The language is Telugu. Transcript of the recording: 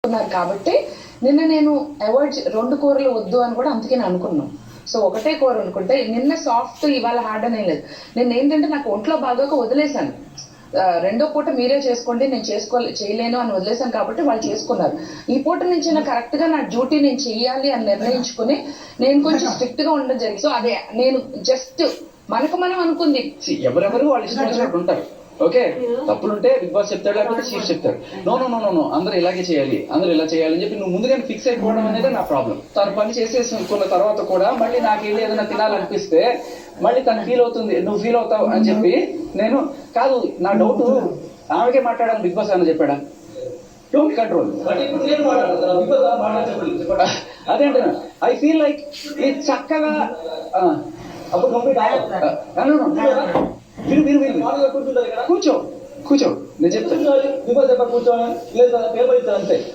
ఉన్నారు కాబట్టి నిన్న నేను అవాయిడ్ 2 కూరలు వద్దు అని కూడా అందుకే నేను అనుకున్నాను. సో ఒకటే కూర అనుకుంటే నిన్న సాఫ్ట్ ఇవాళ హార్డ్ అనే లేదు. నేను ఏంటంటే నాకు ఒంట్లో బాగోక వదిలేశాను. రెండో పూట మీరే చేసుకోండి, నేను చేయలేను అని వదిలేశాను కాబట్టి వాళ్ళు చేసుకున్నారు. ఈ పూట నుంచి నాకు కరెక్ట్ గా నా డ్యూటీ నేను చెయ్యాలి అని నిర్ణయించుకుని నేను కొంచెం స్ట్రిక్ట్ గా ఉండడం జరిగింది. సో అదే నేను జస్ట్ మనకు మనం అనుకుంది. ఎవరెవరు వాళ్ళు ఇష్టం వచ్చినట్టు ఉంటారు. ఓకే, తప్పులుంటే బిగ్ బాస్ చెప్తాడు, లేకపోతే చీఫ్ చెప్తాడు. No no no no no అందరూ ఇలాగే చేయాలి, అందరూ ఇలా చేయాలి అని చెప్పి నువ్వు ముందుగానే ఫిక్స్ అయిపోవడం అనేది నా ప్రాబ్లం. తను పని చేసేసుకున్న తర్వాత కూడా మళ్ళీ నాకు వెళ్ళి ఏదైనా తినాలనిపిస్తే మళ్ళీ తను ఫీల్ అవుతుంది, నువ్వు ఫీల్ అవుతావు అని చెప్పి నేను కాదు. నా డౌట్ ఆమెకే మాట్లాడాను బిగ్ బాస్ అని చెప్పాడా? Don't control. అదేంటా ఐ ఫీల్ లైక్ ఇది చక్కగా కూర్చో నేను చెప్తాను. కూర్చోని లేదు పేపర్ ఇస్తాను అంతే.